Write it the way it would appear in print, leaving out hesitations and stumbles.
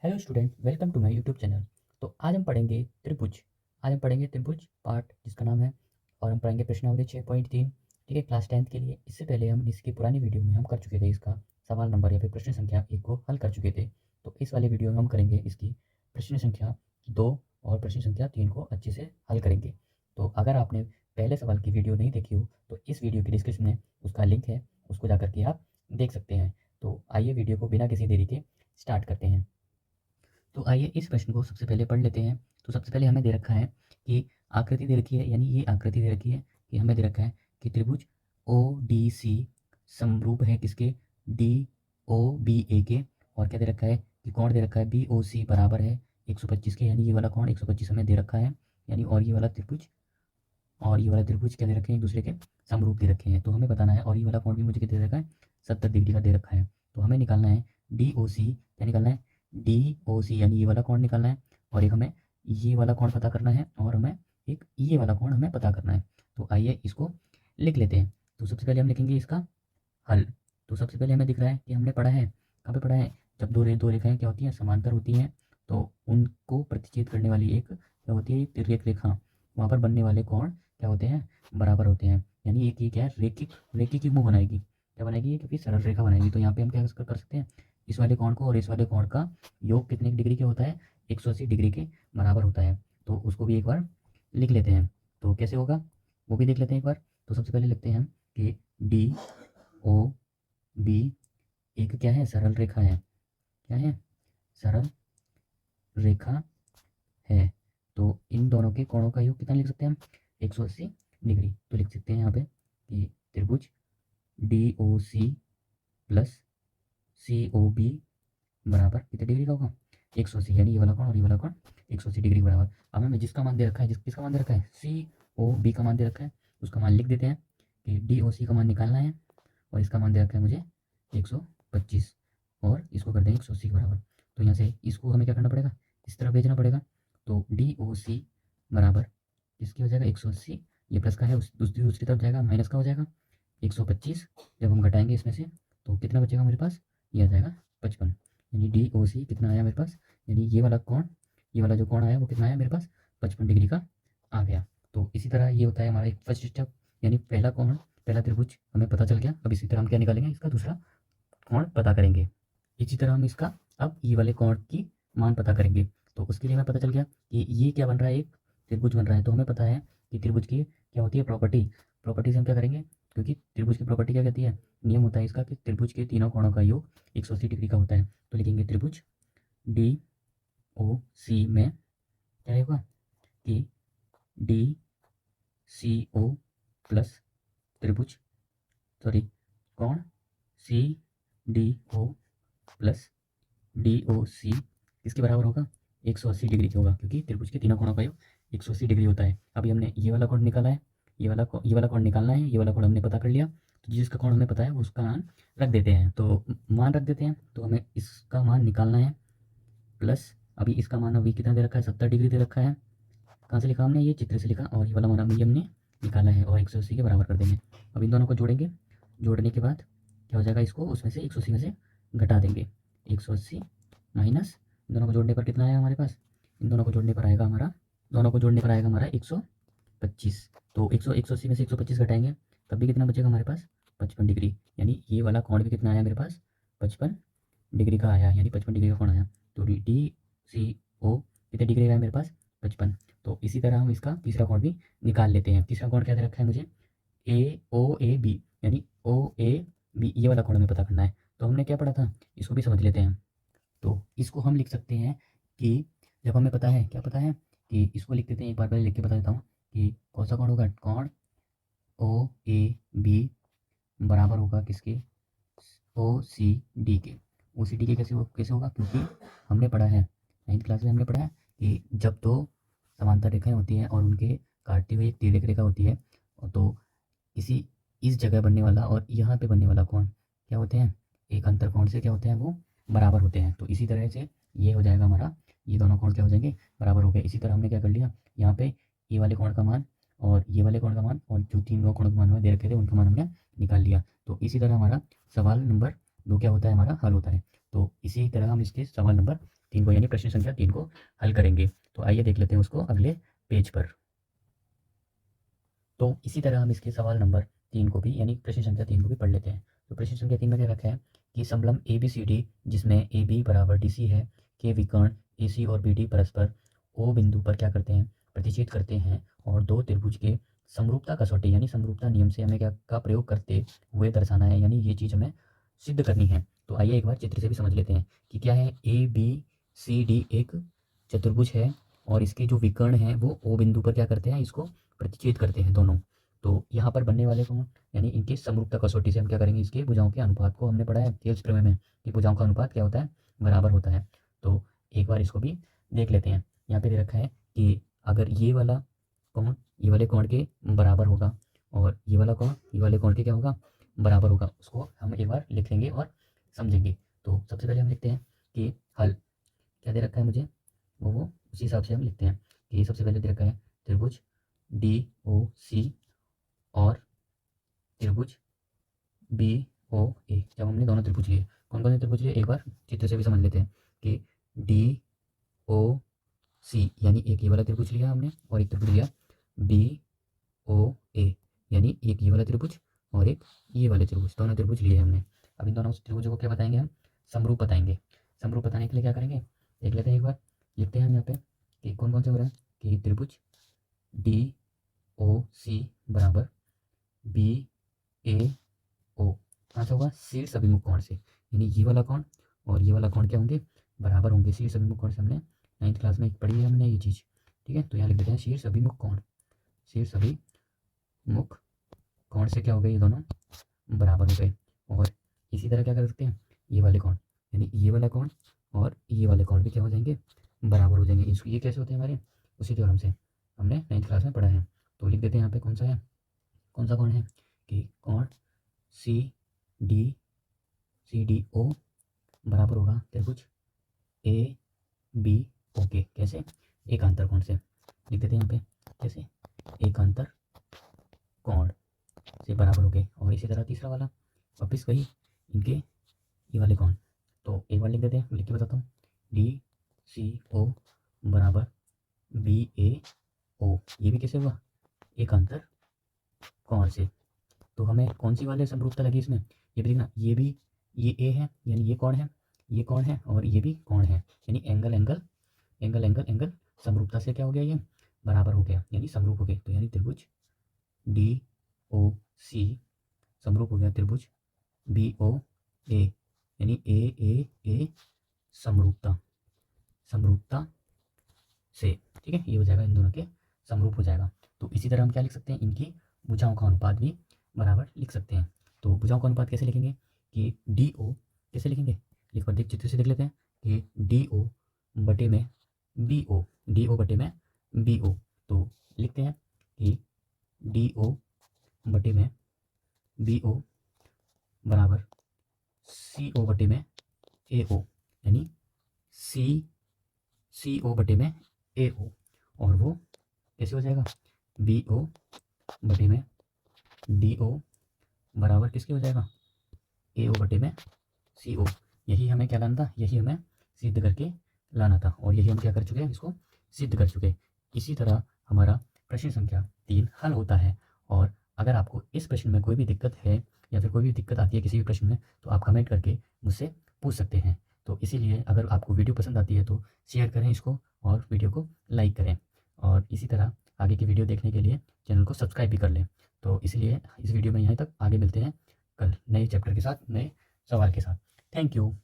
Hello student, welcome to my YouTube channel. तो आज हम पढ़ेंगे त्रिभुज। आज हम पढ़ेंगे त्रिभुज पार्ट जिसका नाम है, और हम पढ़ेंगे प्रश्नावली 6.3। ठीक है, क्लास 10th के लिए। इससे पहले हम इसकी पुरानी वीडियो में हम कर चुके थे इसका सवाल नंबर या फिर प्रश्न संख्या 1 को हल कर चुके थे। तो इस वाले वीडियो में हम करेंगे इसकी प्रश्न संख्या 2 और प्रश्न संख्या 3 को अच्छे से हल करेंगे। तो अगर आपने पहले सवाल की वीडियो नहीं देखी हो तो इस वीडियो के डिस्क्रिप्शन में उसका लिंक है, उसको जा करके आप देख सकते हैं। तो आइए वीडियो को बिना किसी देरी के स्टार्ट करते हैं। तो आइए इस प्रश्न को सबसे पहले पढ़ लेते हैं। तो सबसे पहले हमें दे रखा है कि आकृति दे रखी है, यानी ये आकृति दे रखी है कि हमें दे रखा है कि त्रिभुज ओ डी सी समरूप है किसके, डी ओ बी ए के। और क्या दे रखा है कि कोण दे रखा है बी ओ सी बराबर है 125 के, यानी ये वाला कोण 125 हमें दे रखा है। यानी और ये वाला त्रिभुज क्या दे रखे हैं, एक दूसरे के समरूप दे रखे हैं। तो हमें बताना है, और ये वाला कोण भी मुझे कितना दे रखा है, 70 डिग्री का दे रखा है। तो हमें निकालना है डी ओ सी। क्या निकालना है, डी ओ सी, यानी ये वाला कोण निकालना है। और एक हमें ये वाला कोण पता करना है, और हमें एक ये वाला कोण हमें पता करना है। तो आइए इसको लिख लेते हैं। तो सबसे पहले हम लिखेंगे इसका हल। तो सबसे पहले हमें दिख रहा है कि हमने पढ़ा है, कहाँ पे पढ़ा है, जब दो रेखाएं क्या होती हैं, समांतर होती हैं, तो उनको प्रतिच्छेद करने वाली एक क्या होती है, तिर्यक रेखा, वहाँ पर बनने वाले कोण क्या होते हैं, बराबर होते हैं। यानी एक ये क्या है, रेखिक रेखिक मुँह बनाएगी। क्या बनाएगी, क्योंकि सरल रेखा बनाएगी। तो यहाँ पे हम क्या कर सकते हैं, इस वाले कोण को और इस वाले कोण का योग कितने डिग्री का होता है, 180 डिग्री के बराबर होता है। तो उसको भी एक बार लिख लेते हैं। तो कैसे होगा वो भी देख लेते हैं एक बार। तो सबसे पहले लिखते हैं कि डी ओ बी एक क्या है, सरल रेखा है। क्या है, सरल रेखा है। तो इन दोनों के कोणों का योग कितना लिख सकते हैं हम, 180 डिग्री। तो लिख सकते हैं यहाँ पे कि त्रिभुज डी ओ सी प्लस सी ओ बी बराबर कितने डिग्री का होगा, 180। यानी ये वाला कोण और ये वाला कोण 180 डिग्री के बराबर। अब हमें जिसका मान दे रखा है, किसका मान दे रखा है, सी ओ बी का मान दे रखा है, उसका मान लिख देते हैं कि डी ओ सी का मान निकालना है। और इसका मान दे रखा है मुझे 125, और इसको कर देंगे 180 के बराबर। तो यहाँ से इसको हमें क्या करना पड़ेगा, इस तरफ भेजना पड़ेगा। तो डी ओ सी बराबर किसकी हो जाएगा, 180। ये प्लस का है, दूसरी तरफ जाएगा, माइनस का हो जाएगा 125। जब हम घटाएंगे इसमें से तो कितना बचेगा मेरे पास, ये आ जाएगा 55। यानी डी ओ सी कितना आया मेरे पास, यानी ये वाला कोण, ये वाला जो कोण आया वो कितना आया मेरे पास, 55 डिग्री का आ गया। तो इसी तरह ये होता है हमारा एक फर्स्ट स्टेप, यानी पहला कोण, पहला त्रिभुज हमें पता चल गया। अब इसी तरह हम क्या निकालेंगे, इसका दूसरा कोण पता करेंगे। इसी तरह हम इसका अब ये वाले कोण की मान पता करेंगे। तो उसके लिए हमें पता चल गया कि ये क्या बन रहा है, एक त्रिभुज बन रहा है। तो हमें पता है कि त्रिभुज की क्या होती है, प्रॉपर्टी से हम क्या करेंगे, क्योंकि त्रिभुज की प्रॉपर्टी क्या कहती है, नियम होता है इसका कि त्रिभुज के तीनों कोणों का योग 180 डिग्री का होता है। तो लिखेंगे त्रिभुज डी ओ सी में क्या होगा कि डी सी ओ प्लस त्रिभुज कोण C D O plus D O C किसके बराबर होगा, 180 डिग्री का होगा, क्योंकि त्रिभुज के तीनों कोणों का योग 180 डिग्री होता है। अभी हमने ये वाला कोण निकाला है, ये वाला कोण निकालना है, ये वाला कोण हमने पता कर लिया। तो जिसका कोण हमें पता है उसका मान रख देते हैं। तो मान रख देते हैं, तो हमें इसका मान निकालना है, प्लस अभी इसका मान अभी कितना दे रखा है, 70 डिग्री दे रखा है। कहाँ से लिखा हमने, ये चित्र से लिखा, और ये वाला मान अभी हमने निकाला है, और 180 के बराबर कर देंगे। अब इन दोनों को जोड़ेंगे, जोड़ने के बाद क्या हो जाएगा, इसको उसमें से 180 में से घटा देंगे। 180 माइनस, इन दोनों को जोड़ने पर कितना आया हमारे पास, इन दोनों को जोड़ने पर आएगा हमारा, 125। तो 180 में से 125 घटाएंगे, तब भी कितना बचेगा हमारे पास, 55 डिग्री। यानी ये वाला कोण भी कितना आया मेरे पास, 55 डिग्री का आया, यानी 55 डिग्री का कोण आया। तो डी सी ओ कितने डिग्री का है मेरे पास, 55। तो इसी तरह हम इसका तीसरा कोण भी निकाल लेते हैं। तीसरा कोण क्या दे रखा है मुझे, ए बी, यानी ओ ए बी, ये वाला कोण हमें पता करना है। तो हमने क्या पढ़ा था, इसको भी समझ लेते हैं। तो इसको हम लिख सकते हैं कि जब हमें पता है, क्या पता है, कि इसको लिख देते हैं, एक बार पहले लिख के बता देता हूँ कि कौन सा कोण होगा, कोण ओ ए बी बराबर होगा किसके, ओ सी डी के। ओ सी डी के कैसे होगा, क्योंकि हमने पढ़ा है 9th क्लास में, हमने पढ़ा है कि जब दो समांतर रेखाएं होती हैं और उनके काटती हुई एक तिर्यक रेखा होती है, तो इस जगह बनने वाला और यहाँ पे बनने वाला कोण क्या होते हैं, एक अंतर कोण से क्या होते हैं, वो बराबर होते हैं। तो इसी तरह से ये हो जाएगा हमारा, ये दोनों कोण क्या हो जाएंगे, बराबर हो गए। इसी तरह हमने क्या कर लिया, यहाँ पे ये वाले कोण का मान और ये वाले कोण का मान, और जो तीन दो कोण का मान हमें दे रखे थे उनका मान हमने निकाल लिया। तो इसी तरह हमारा सवाल नंबर 2 क्या होता है, हमारा हल होता है। तो इसी तरह हम इसके सवाल नंबर 3 को यानी प्रश्न संख्या 3 को हल करेंगे। तो आइए देख लेते हैं उसको अगले पेज पर। तो इसी तरह हम इसके सवाल नंबर 3 को भी यानी प्रश्न संख्या 3 को भी पढ़ लेते हैं। तो प्रश्न संख्या 3 में क्या रखा है कि समलंब ABCD जिसमें AB बराबर DC है के विकर्ण AC और BD परस्पर O बिंदु पर क्या करते हैं, प्रतिच्छेद करते हैं और दो त्रिभुज के समरूपता कसौटी यानी समरूपता नियम से हमें क्या का प्रयोग करते हुए दर्शाना है, यानी ये चीज़ हमें सिद्ध करनी है। तो आइए एक बार चित्र से भी समझ लेते हैं कि क्या है। ABCD एक चतुर्भुज है और इसके जो विकर्ण हैं वो O बिंदु पर क्या करते हैं, इसको प्रतिच्छेद करते हैं दोनों। तो यहाँ पर बनने वाले कौन, यानी इनकी समरूपता कसौटी से हम क्या करेंगे, इसके भुजाओं के अनुपात को हमने पढ़ा है थेल्स प्रमेय में कि भुजाओं का अनुपात क्या होता है, बराबर होता है। तो एक बार इसको भी देख लेते हैं। यहाँ पे दे रखा है कि अगर ये वाला कोण ये वाले कोण के बराबर होगा और ये वाला कोण ये वाले कोण के क्या होगा, बराबर होगा, उसको हम एक बार लिख लेंगे और समझेंगे। तो सबसे पहले हम लिखते हैं कि हल क्या दे रखा है मुझे, वो उसी हिसाब से हम लिखते हैं कि सबसे पहले दे रखा है त्रिभुज DOC और त्रिभुज BOA। जब हमने दोनों त्रिभुज लिए, कौन कौन से त्रिभुज लिए एक बार चित्र से भी समझ लेते हैं कि DOC यानी एक ये वाला त्रिभुज लिया हमने और एक त्रिभुज लिया BOA यानी एक ये वाला त्रिभुज और एक ये वाले त्रिभुज, दोनों त्रिभुज लिए हमने। अब इन दोनों त्रिभुजों को क्या बताएंगे हम, समरूप बताएंगे। समरूप बताने के लिए क्या करेंगे, देख लेते हैं एक बार, लिखते हैं हम यहाँ पे कि कौन कौन से हो रहे हैं कि त्रिभुज DOC बराबर BAO कहाँ से होगा, शीर्ष अभिमुख कोण से, यानी ये वाला कोण और ये वाला कोण क्या होंगे, बराबर होंगे। शीर्ष अभिमुख कोण से हमने 9th क्लास में पढ़ी है हमने ये चीज़, ठीक है। तो यहाँ लिख देते हैं शीर्ष अभिमुख कोण, शीर्ष अभिमुख कोण से क्या हो गए, ये दोनों बराबर हो गए। और इसी तरह क्या कर सकते हैं, ये वाले कोण यानी ये वाला कोण और ये वाले कोण भी क्या हो जाएंगे, बराबर हो जाएंगे। इसको ये कैसे होते हैं हमारे, उसी थ्योरम से हमने 9th क्लास में पढ़ा है। तो लिख देते हैं यहाँ पे कौन सा है, कौन सा कोण है कि कोण CDO बराबर होगा त्रिभुज ABO के, कैसे, एकांतर कोण से लिख देते हैं यहाँ पे, कैसे, एकांतर कोण से बराबर हो गए। और इसी तरह तीसरा वाला वापिस वही इनके ये वाले कोण, तो एक बार लिख देते हैं, लिख के बताता हूँ DCO बराबर BAO, ये भी कैसे हुआ, एकांतर कोण से। तो हमें कौन सी वाले समरूपता लगी इसमें, ये भी देखना, ये A है यानी ये कोण है, ये कोण है और ये भी कोण है, यानी angle angle angle angle angle समरूपता से क्या हो गया, ये बराबर हो गया यानी समरूप हो गए। तो यानी त्रिभुज DOC समरूप हो गया त्रिभुज BOA यानी A समरूपता से, ठीक है, ये हो जाएगा, इन दोनों के समरूप हो जाएगा। तो इसी तरह हम क्या लिख सकते हैं, इनकी भुजाओं का अनुपात भी बराबर लिख सकते हैं। तो भुजाओं का अनुपात कैसे लिखेंगे कि DO कैसे लिखेंगे, लिख कर देख चित्र से देख लेते हैं कि DO बटे में BO, तो लिखते हैं कि DO बटे में BO बराबर CO बटे में AO यानी CO बटे में AO, और वो कैसे हो जाएगा, BO बटे में DO बराबर किसके हो जाएगा, AO बटे में CO। यही हमें क्या लाना था, यही हमें सिद्ध करके लाना था और यही हम क्या कर चुके हैं, इसको सिद्ध कर चुके। इसी तरह हमारा प्रश्न संख्या 3 हल होता है। और अगर आपको इस प्रश्न में कोई भी दिक्कत है या फिर कोई भी दिक्कत आती है किसी भी प्रश्न में, तो आप कमेंट करके मुझसे पूछ सकते हैं। तो इसीलिए अगर आपको वीडियो पसंद आती है तो शेयर करें इसको और वीडियो को लाइक करें, और इसी तरह आगे की वीडियो देखने के लिए चैनल को सब्सक्राइब भी कर लें। तो इसलिए इस वीडियो में यहाँ तक, आगे मिलते हैं कल नए चैप्टर के साथ, नए सवाल के साथ। Thank you.